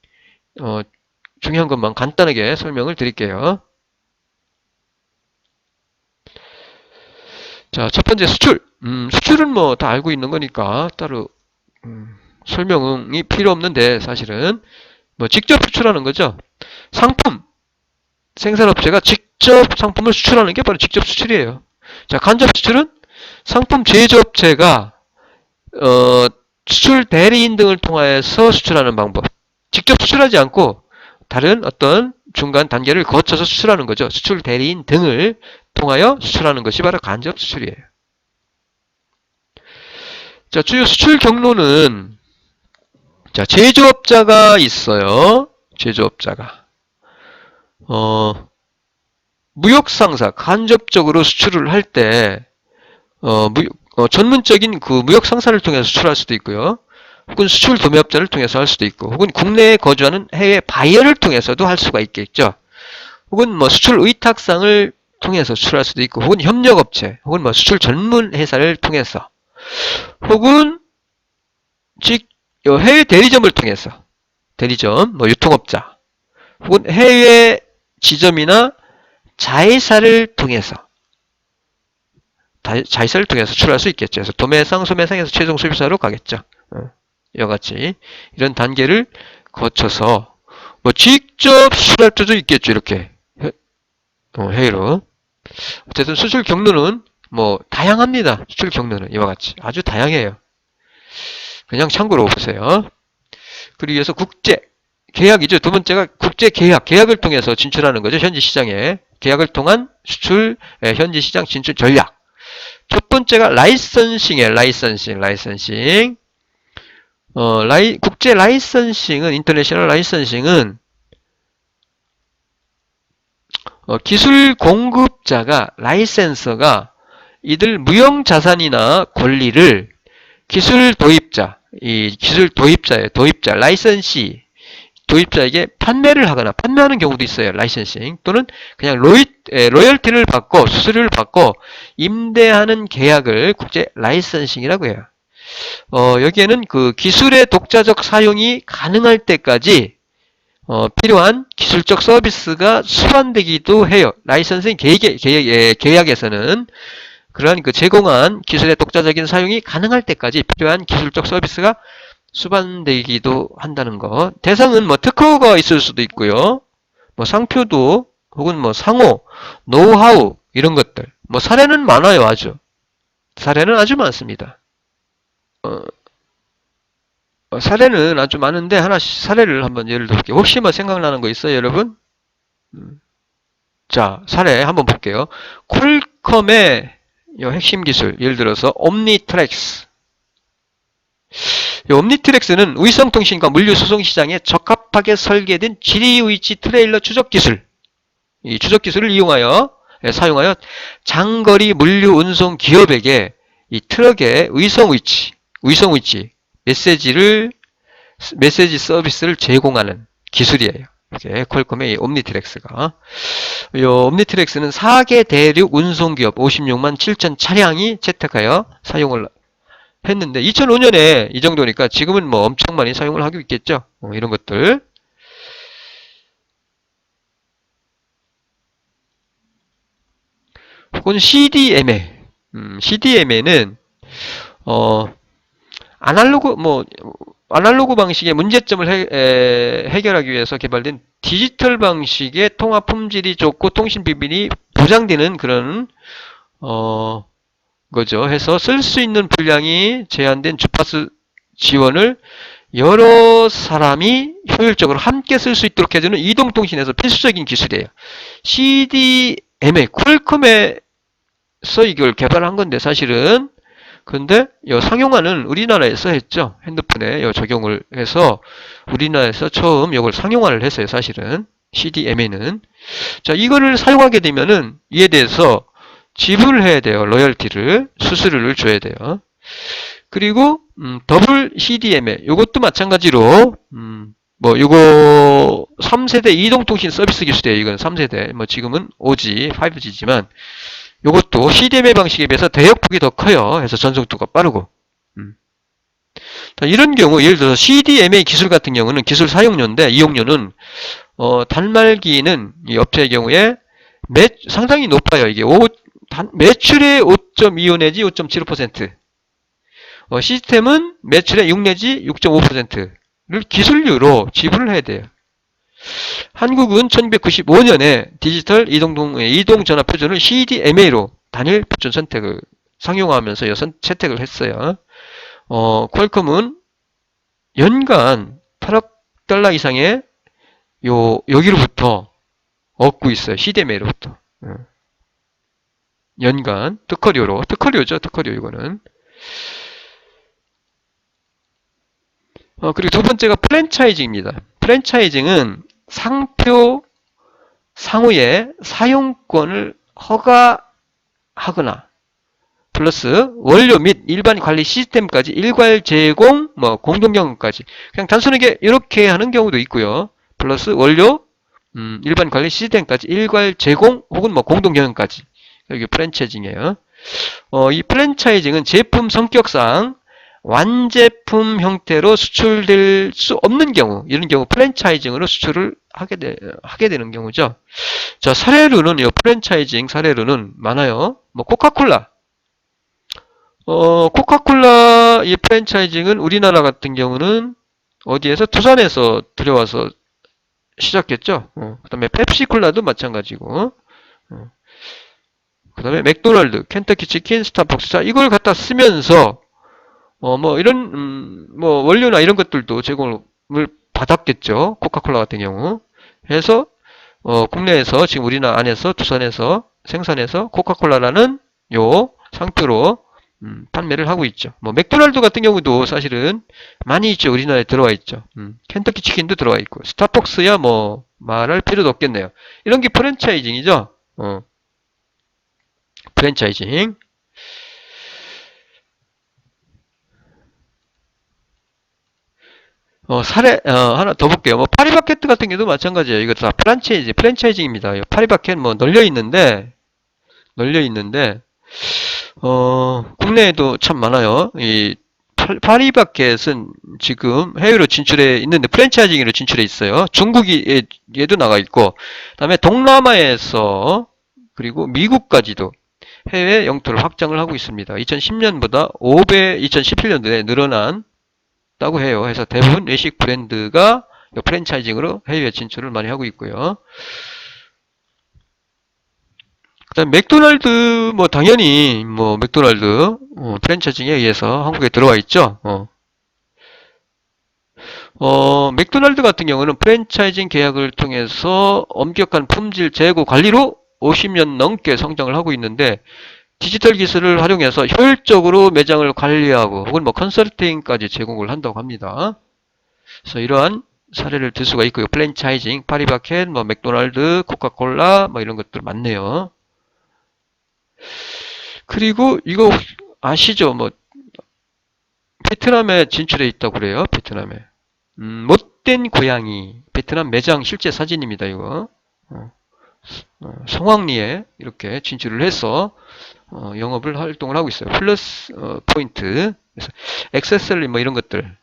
중요한 것만 간단하게 설명을 드릴게요. 자, 첫 번째 수출. 수출은 뭐 다 알고 있는 거니까 따로 설명이 필요 없는데 사실은 뭐 직접 수출하는 거죠. 상품 생산업체가 직접 상품을 수출하는 게 바로 직접 수출이에요. 자, 간접 수출은 상품 제조업체가 수출 대리인 등을 통해서 수출하는 방법. 직접 수출하지 않고 다른 어떤 중간 단계를 거쳐서 수출하는 거죠. 수출 대리인 등을 통하여 수출하는 것이 바로 간접 수출이에요. 자, 주요 수출 경로는 자, 제조업자가 있어요. 제조업자가. 무역상사, 간접적으로 수출을 할 때, 전문적인 그 무역상사를 통해서 수출할 수도 있고요. 혹은 수출 도매업자를 통해서 할 수도 있고, 혹은 국내에 거주하는 해외 바이어를 통해서도 할 수가 있겠죠. 혹은 뭐 수출 의탁상을 통해서 수출할 수도 있고, 혹은 협력업체, 혹은 뭐 수출 전문 회사를 통해서, 혹은 해외 대리점을 통해서, 대리점, 뭐 유통업자, 혹은 해외 지점이나 자회사를 통해서 자회사를 통해서 수출할 수 있겠죠. 그래서 도매상, 소매상에서 최종 소비자로 가겠죠. 이와 같이 이런 단계를 거쳐서 뭐 직접 수출할 수도 있겠죠. 이렇게 해외로. 어쨌든 수출 경로는 뭐 다양합니다. 수출 경로는 이와 같이 아주 다양해요. 그냥 참고로 보세요. 그리고 이어서 국제 계약이죠. 두 번째가 국제 계약을 통해서 진출하는 거죠. 현지 시장에 계약을 통한 수출, 현지 시장 진출 전략. 첫 번째가 라이선싱이에요. 라이선싱. 국제 라이선싱은, 인터내셔널 라이선싱은, 기술 공급자가, 라이센서가 이들 무형자산이나 권리를 기술 도입자예요. 도입자, 라이선시. 도입자에게 판매를 하거나 판매하는 경우도 있어요. 라이선싱 또는 그냥 로열티를 받고 수수료를 받고 임대하는 계약을 국제 라이선싱이라고 해요. 여기에는 그 기술의 독자적 사용이 가능할 때까지 필요한 기술적 서비스가 수반되기도 해요. 라이선싱 계약에서는 그러한 그 제공한 기술의 독자적인 사용이 가능할 때까지 필요한 기술적 서비스가 수반되기도 한다는 거. 대상은 뭐 특허가 있을 수도 있고요. 뭐 상표도 혹은 뭐 상호, 노하우 이런 것들. 뭐 사례는 많아요. 사례는 아주 많습니다. 사례는 아주 많은데 하나씩 사례를 한번 예를 들어볼게요. 혹시 뭐 생각나는 거 있어요, 여러분? 자, 사례 한번 볼게요. 퀄컴의 핵심 기술, 예를 들어서 옴니트렉스. 옴니트렉스는 위성통신과 물류수송시장에 적합하게 설계된 지리위치 트레일러 추적기술, 이 추적기술을 사용하여 장거리 물류 운송 기업에게 이 트럭의 위성위치, 메시지 서비스를 제공하는 기술이에요. 이게 퀄컴의 옴니트렉스가. 이 옴니트렉스는 4개 대륙 운송기업 56만 7천 차량이 채택하여 사용을 했는데 2005년에 이 정도니까 지금은 뭐 엄청 많이 사용을 하고 있겠죠. 이런 것들. 혹은 CDMA. CDMA는 아날로그 방식의 문제점을 해결하기 위해서 개발된 디지털 방식의 통화 품질이 좋고 통신 비밀이 보장되는 그런 거죠. 해서 쓸 수 있는 분량이 제한된 주파수 지원을 여러 사람이 효율적으로 함께 쓸 수 있도록 해주는 이동통신에서 필수적인 기술이에요. CDMA, 퀄컴에서 이걸 개발한 건데 사실은 근데 상용화는 우리나라에서 했죠. 핸드폰에 적용을 해서 우리나라에서 처음 이걸 상용화를 했어요. 사실은. CDMA는. 자, 이거를 사용하게 되면은 이에 대해서 지불을 해야 돼요. 로열티를, 수수료를 줘야 돼요. 그리고 더블 CDMA 요것도 마찬가지로 뭐 요거 3세대 이동통신 서비스 기술이에요. 이건 3세대. 뭐 지금은 5G, 5G지만 요것도 CDMA 방식에 비해서 대역폭이 더 커요. 그래서 전송도가 빠르고. 이런 경우 예를 들어서 CDMA 기술 같은 경우는 기술 사용료인데 이용료는 단말기는 이 업체의 경우에 상당히 높아요. 이게 매출의 5.25 내지 5.75%. 시스템은 매출의 6 내지 6.5%를 기술료로 지불을 해야 돼요. 한국은 1995년에 디지털 이동전화 표준을 CDMA로 단일 표준 선택을 상용화하면서 채택을 했어요. 퀄컴은 연간 8억 달러 이상의 여기로부터 얻고 있어요. CDMA로부터. 연간 특허료죠. 특허료 이거는. 그리고 두 번째가 프랜차이징입니다. 프랜차이징은 상표 상호의 사용권을 허가하거나 플러스 원료 및 일반 관리 시스템까지 일괄 제공, 공동 경험까지 그냥 단순하게 이렇게 하는 경우도 있고요. 플러스 원료, 일반 관리 시스템까지 일괄 제공 혹은 공동 경영까지. 이게 프랜차이징이에요. 이 프랜차이징은 제품 성격상 완제품 형태로 수출될 수 없는 경우, 이런 경우 프랜차이징으로 수출을 하게 되는 경우죠. 자, 사례로는, 프랜차이징 사례로는 많아요. 코카콜라. 코카콜라 이 프랜차이징은 우리나라 같은 경우는 어디에서? 두산에서 들여와서 시작했죠. 그 다음에 펩시콜라도 마찬가지고. 그 다음에 맥도날드, 켄터키 치킨, 스타벅스. 자, 이걸 갖다 쓰면서 이런, 원료나 이런 것들도 제공을 받았겠죠. 코카콜라 같은 경우. 해서, 국내에서, 지금 우리나라 안에서, 두산에서 생산해서 코카콜라라는 상표로, 판매를 하고 있죠. 맥도날드 같은 경우도 사실은 많이 있죠. 우리나라에 들어와 있죠. 켄터키 치킨도 들어와 있고. 스타벅스야 말할 필요도 없겠네요. 이런 게 프랜차이징이죠. 프랜차이징. 사례, 하나 더 볼게요. 파리바게뜨 같은 경우도 마찬가지예요. 이거 다 프랜차이징입니다. 파리바게뜨 널려 있는데, 국내에도 참 많아요. 이 파리바게뜨는 지금 해외로 진출해 있는데 프랜차이징으로 진출해 있어요. 중국에도 나가 있고, 그다음에 동남아에서 그리고 미국까지도 해외 영토를 확장을 하고 있습니다. 2010년보다 5배, 2017년도에 늘어난다고 해요. 그래서 대부분 외식 브랜드가 프랜차이징으로 해외 진출을 많이 하고 있고요. 그다음 맥도날드 당연히 맥도날드 프랜차이징에 의해서 한국에 들어와 있죠. 맥도날드 같은 경우는 프랜차이징 계약을 통해서 엄격한 품질 재고 관리로 50년 넘게 성장을 하고 있는데 디지털 기술을 활용해서 효율적으로 매장을 관리하고 혹은 컨설팅까지 제공을 한다고 합니다. 그래서 이러한 사례를 들 수가 있고요. 프랜차이징, 파리바게뜨, 맥도날드, 코카콜라 이런 것들 많네요. 그리고 이거 아시죠? 베트남에 진출해 있다고 그래요. 베트남에. 못된 고양이. 베트남 매장 실제 사진입니다. 이거. 성황리에 이렇게 진출을 해서 영업을 활동을 하고 있어요. 플러스 포인트, 그래서 액세서리 이런 것들.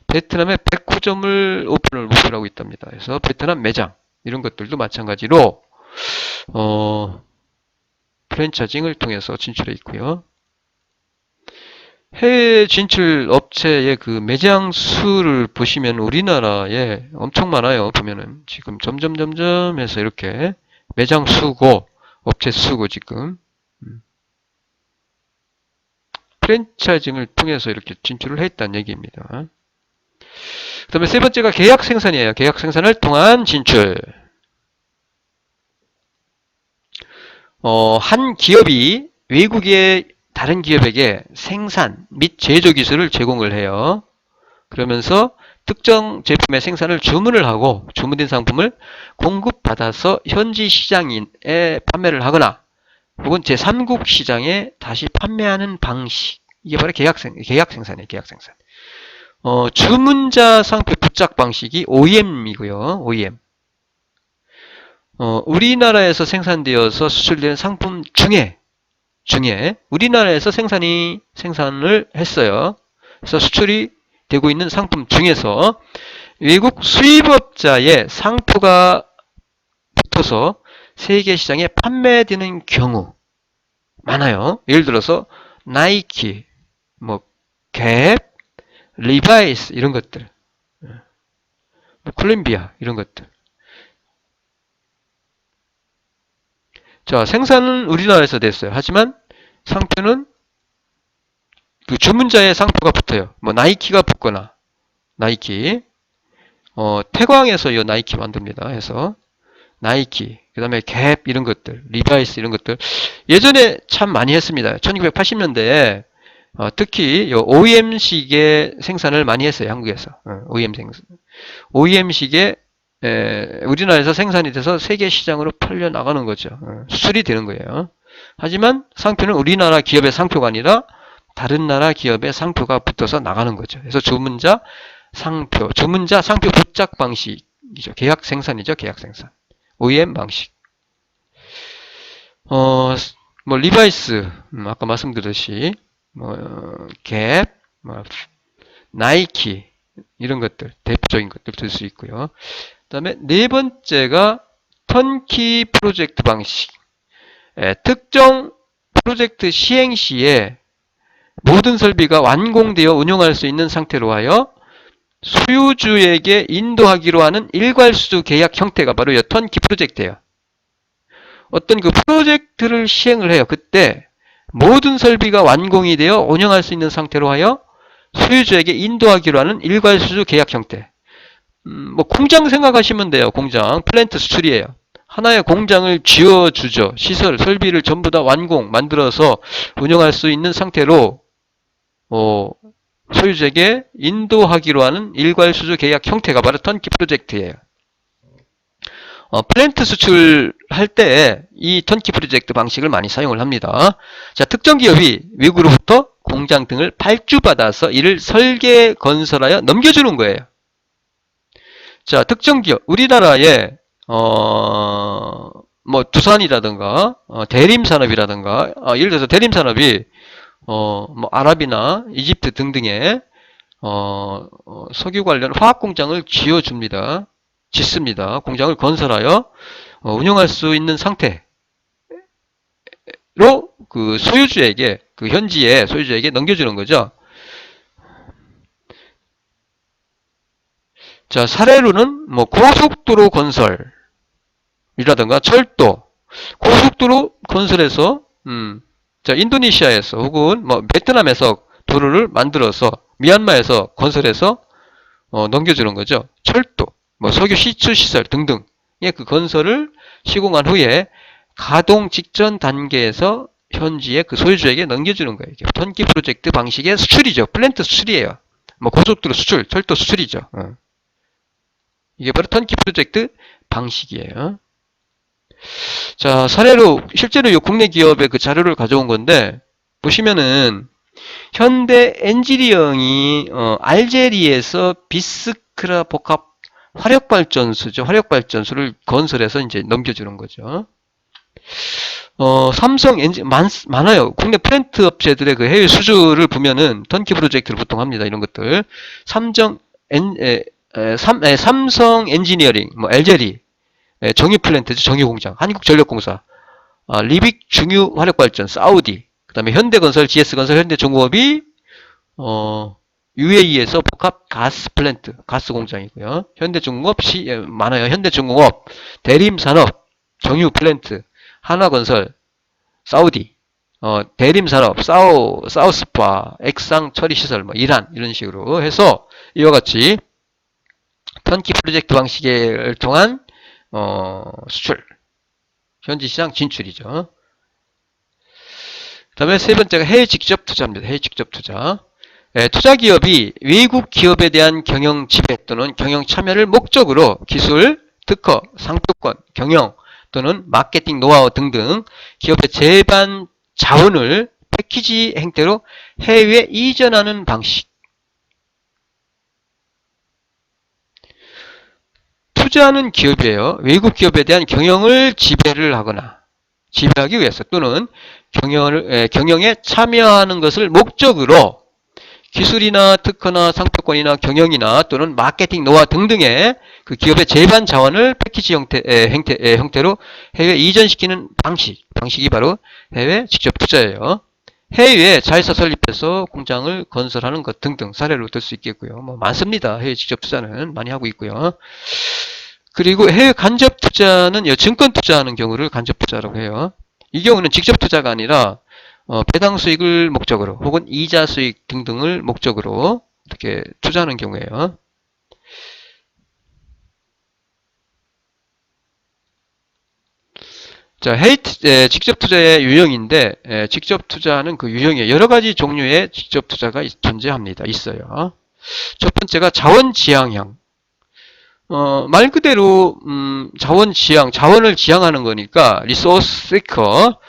베트남에 109점을 오픈을 목표로 하고 있답니다. 그래서 베트남 매장 이런 것들도 마찬가지로 프랜차이징을 통해서 진출해 있고요. 해외 진출 업체의 그 매장 수를 보시면 우리나라에 엄청 많아요. 보면은 지금 점점 해서 이렇게 매장 수고 업체 수고 지금 프랜차이징을 통해서 이렇게 진출을 했다는 얘기입니다. 그 다음에 세 번째가 계약 생산이에요. 계약 생산을 통한 진출. 한 기업이 외국의 다른 기업에게 생산 및 제조 기술을 제공을 해요. 그러면서 특정 제품의 생산을 주문을 하고 주문된 상품을 공급받아서 현지 시장에 판매를 하거나 혹은 제3국 시장에 다시 판매하는 방식. 이게 바로 계약 생산이에요. 계약 생산. 주문자 상표 부착 방식이 OEM이고요. OEM. 우리나라에서 생산되어서 수출되는 상품 중에 우리나라에서 생산을 했어요. 그래서 수출이 되고 있는 상품 중에서 외국 수입업자의 상표가 붙어서 세계 시장에 판매되는 경우 많아요. 예를 들어서 나이키, 뭐 갭, 리바이스 이런 것들, 콜롬비아 이런 것들. 자, 생산은 우리나라에서 됐어요. 하지만 상표는 그 주문자의 상표가 붙어요. 뭐 나이키가 붙거나 나이키, 태광에서 이 나이키 만듭니다. 해서 나이키, 그 다음에 갭 이런 것들, 리바이스 이런 것들 예전에 참 많이 했습니다. 1980년대에 특히 OEM식의 생산을 많이 했어요. 한국에서 OEM 생산, OEM식의 우리나라에서 생산이 돼서 세계 시장으로 팔려 나가는 거죠. 수출이 되는 거예요. 하지만 상표는 우리나라 기업의 상표가 아니라 다른 나라 기업의 상표가 붙어서 나가는 거죠. 그래서 주문자 상표 부착 방식이죠. 계약 생산이죠. 계약 생산. OEM 방식. 뭐 리바이스, 아까 말씀드렸듯이 갭, 나이키 이런 것들 대표적인 것들 들 수 있고요. 그 다음에 네 번째가 턴키 프로젝트 방식. 특정 프로젝트 시행 시에 모든 설비가 완공되어 운영할 수 있는 상태로 하여 소유주에게 인도하기로 하는 일괄수주 계약 형태가 바로 이 턴키 프로젝트예요. 어떤 그 프로젝트를 시행을 해요. 그때 모든 설비가 완공이 되어 운영할 수 있는 상태로 하여 소유주에게 인도하기로 하는 일괄수주 계약 형태. 뭐 공장 생각하시면 돼요. 공장, 플랜트 수출이에요. 하나의 공장을 쥐어주죠. 시설, 설비를 전부 다 만들어서 운영할 수 있는 상태로 소유주에게 인도하기로 하는 일괄수주 계약 형태가 바로 턴키 프로젝트예요. 플랜트 수출할 때 이 턴키 프로젝트 방식을 많이 사용을 합니다. 자, 특정 기업이 외국으로부터 공장 등을 발주받아서 이를 설계 건설하여 넘겨주는 거예요. 자, 특정 기업, 우리나라에 뭐 두산이라든가 대림산업이라든가 예를 들어서 대림산업이 뭐 아랍이나 이집트 등등의 석유 관련 화학 공장을 짓습니다. 공장을 건설하여 운영할 수 있는 상태로 그 소유주에게, 그 현지의 소유주에게 넘겨주는 거죠. 자, 사례로는 뭐 고속도로 건설이라든가 철도, 고속도로 건설에서 자, 인도네시아에서 혹은 뭐 베트남에서 도로를 만들어서 미얀마에서 건설해서 넘겨주는 거죠. 철도, 뭐 석유 시추 시설 등등의 그 건설을 시공한 후에 가동 직전 단계에서 현지의 그 소유주에게 넘겨주는 거예요. 턴키 프로젝트 방식의 수출이죠. 플랜트 수출이에요. 뭐 고속도로 수출, 철도 수출이죠. 이게 바로 턴키 프로젝트 방식이에요. 자, 사례로 실제로 이 국내 기업의 그 자료를 가져온 건데 보시면은 현대 엔지니어링이 알제리에서 비스크라 복합 화력발전소죠. 화력발전소를 건설해서 이제 넘겨주는 거죠. 삼성 엔진 많아요. 국내 플랜트 업체들의 그 해외 수주를 보면은 턴키 프로젝트를 보통 합니다. 이런 것들. 삼성 엔지니어링, 뭐 LG리, 정유 플랜트죠. 정유 공장, 한국전력공사, 리빅 중유 화력발전, 사우디, 그다음에 현대건설, GS건설, 현대중공업이 UAE에서 복합 가스 플랜트, 가스 공장이고요. 현대중공업 많아요. 현대중공업, 대림산업, 정유 플랜트, 한화건설, 사우디, 대림산업, 사우스파, 액상 처리시설, 뭐 이란 이런 식으로 해서 이와 같이 턴키 프로젝트 방식을 통한 수출, 현지 시장 진출이죠. 그 다음에 세 번째가 해외 직접 투자입니다. 해외 직접 투자. 투자기업이 외국 기업에 대한 경영 지배 또는 경영 참여를 목적으로 기술, 특허, 상표권, 경영 또는 마케팅 노하우 등등 기업의 제반 자원을 패키지 형태로 해외에 이전하는 방식. 투자하는 기업이에요. 외국 기업에 대한 경영을 지배를 하거나 지배하기 위해서 또는 경영에 참여하는 것을 목적으로 기술이나 특허나 상표권이나 경영이나 또는 마케팅 노하우 등등의 그 기업의 제반 자원을 패키지 형태로 해외에 이전시키는 방식이 바로 해외 직접 투자예요. 해외에 자회사 설립해서 공장을 건설하는 것 등등 사례로 들 수 있겠고요. 뭐 많습니다. 해외 직접 투자는 많이 하고 있고요. 그리고 해외 간접 투자는 증권 투자하는 경우를 간접 투자라고 해요. 이 경우는 직접 투자가 아니라 배당 수익을 목적으로 혹은 이자 수익 등등을 목적으로 이렇게 투자하는 경우예요. 자, 직접 투자의 유형인데 직접 투자하는 그 유형에 여러 가지 종류의 직접 투자가 존재합니다. 있어요. 첫 번째가 자원 지향형. 말 그대로 자원을 지향하는 거니까 리소스 세커,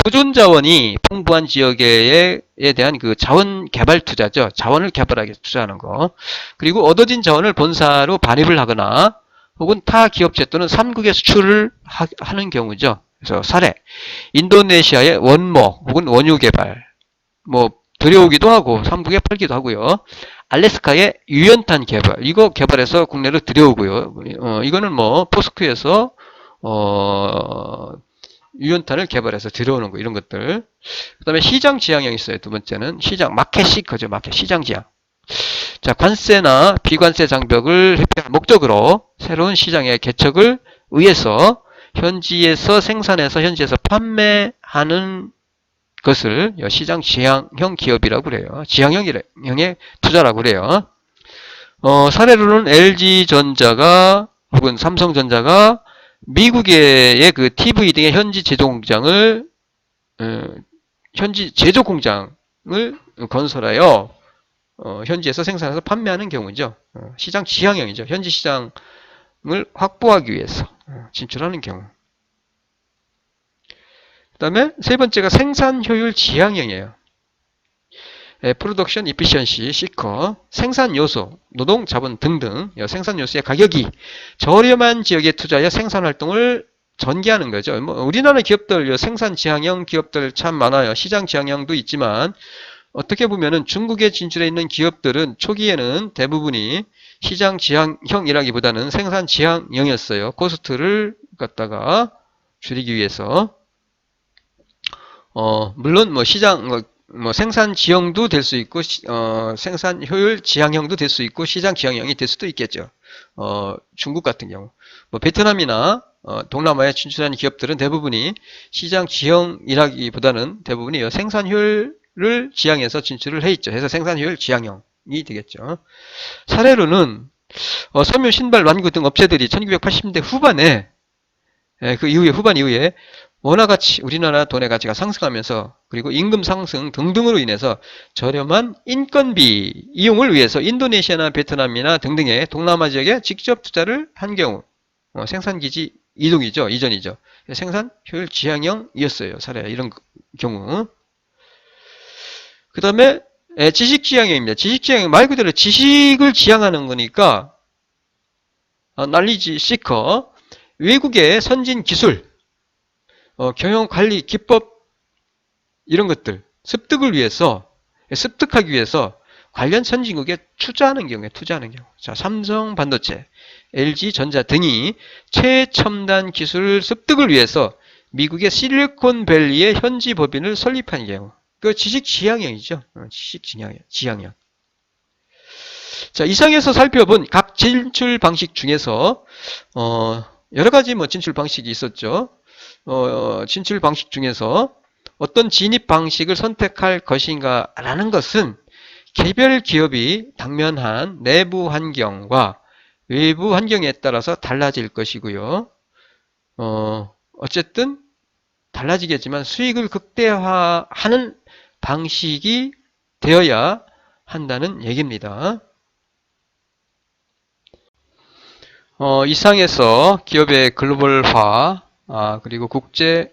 보존 자원이 풍부한 지역에 대한 그 자원 개발 투자죠. 자원을 개발하기 위해서 투자하는 거. 그리고 얻어진 자원을 본사로 반입을 하거나 혹은 타 기업체 또는 삼국에 수출을 하는 경우죠. 그래서 사례, 인도네시아의 원목 혹은 원유 개발, 뭐 들여오기도 하고 삼국에 팔기도 하고요. 알래스카의 유연탄 개발, 이거 개발해서 국내로 들여오고요. 이거는 뭐 포스코에서 유연탄을 개발해서 들여오는 거, 이런 것들. 그 다음에 시장 지향형이 있어요. 두 번째는 시장 마켓 시커죠. 마켓 시장 지향. 자, 관세나 비관세 장벽을 회피할 목적으로 새로운 시장의 개척을 위해서 현지에서 생산해서 현지에서 판매하는 것을 시장 지향형 기업이라고 그래요. 지향형의 투자라고 그래요. 사례로는 LG전자가 혹은 삼성전자가 미국의 그 TV 등의 현지 제조 공장을 건설하여 현지에서 생산해서 판매하는 경우죠. 시장 지향형이죠. 현지 시장을 확보하기 위해서 진출하는 경우. 그 다음에 세 번째가 생산 효율 지향형이에요. 프로덕션 이피션시 시커, 생산 요소, 노동 자본 등등 생산 요소의 가격이 저렴한 지역에 투자하여 생산 활동을 전개하는 거죠. 뭐 우리나라 기업들 생산 지향형 기업들 참 많아요. 시장 지향형도 있지만 어떻게 보면은 중국에 진출해 있는 기업들은 초기에는 대부분이 시장 지향형이라기보다는 생산 지향형이었어요. 코스트를 갖다가 줄이기 위해서. 물론 뭐 시장 생산 지형도 될 수 있고 생산 효율 지향형도 될 수 있고 시장 지향형이 될 수도 있겠죠. 중국 같은 경우 뭐 베트남이나 동남아에 진출하는 기업들은 대부분이 시장 지형이라기보다는 대부분이 생산 효율을 지향해서 진출을 해 있죠. 해서 생산 효율 지향형이 되겠죠. 사례로는 섬유 신발 완구 등 업체들이 1980년대 후반에 그 이후에 후반 이후에 원화 가치, 우리나라 돈의 가치가 상승하면서 그리고 임금 상승 등등으로 인해서 저렴한 인건비 이용을 위해서 인도네시아나 베트남이나 등등의 동남아 지역에 직접 투자를 한 경우 생산기지 이전이죠. 생산 효율 지향형이었어요. 사례 이런 경우. 그 다음에 지식 지향형입니다. 지식 지향형 말 그대로 지식을 지향하는 거니까 날리지 시커, 외국의 선진 기술, 경영 관리 기법 이런 것들 습득하기 위해서 관련 선진국에 투자하는 경우. 자, 삼성 반도체, LG 전자 등이 최첨단 기술 습득을 위해서 미국의 실리콘밸리의 현지 법인을 설립한 경우. 그 지식 지향형이죠. 지식 지향형. 자, 이상에서 살펴본 각 진출 방식 중에서 여러 가지 진출 방식이 있었죠. 진출 방식 중에서 어떤 진입 방식을 선택할 것인가라는 것은 개별 기업이 당면한 내부 환경과 외부 환경에 따라서 달라질 것이고요. 어쨌든 달라지겠지만 수익을 극대화하는 방식이 되어야 한다는 얘기입니다. 이상에서 기업의 글로벌화, 그리고 국제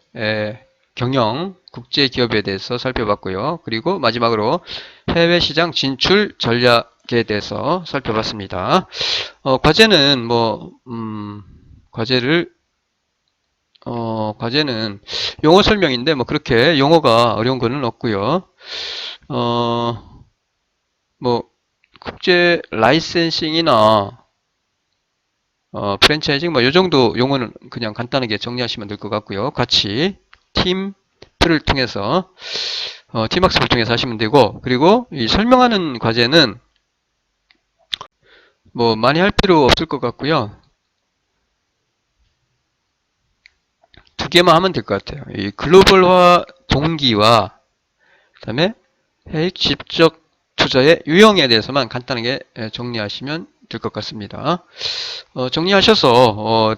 경영, 국제 기업에 대해서 살펴봤고요. 그리고 마지막으로 해외 시장 진출 전략에 대해서 살펴봤습니다. 과제는 과제는 용어 설명인데 그렇게 용어가 어려운 거는 없고요. 국제 라이센싱이나 프랜차이징 요 정도 용어는 그냥 간단하게 정리하시면 될 것 같고요. 같이 팀플을 통해서 팀학습을 통해서 하시면 되고, 그리고 이 설명하는 과제는 많이 할 필요 없을 것 같고요. 두 개만 하면 될 것 같아요. 이 글로벌화 동기와 그다음에 해익 집적 투자의 유형에 대해서만 간단하게 정리하시면 될 것 같습니다. 정리하셔서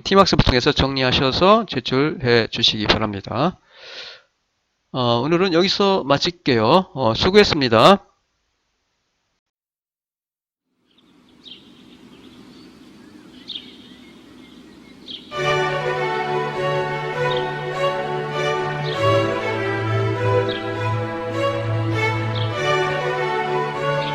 팀학습을 통해서 정리하셔서 제출해 주시기 바랍니다. 오늘은 여기서 마칠게요. 수고했습니다.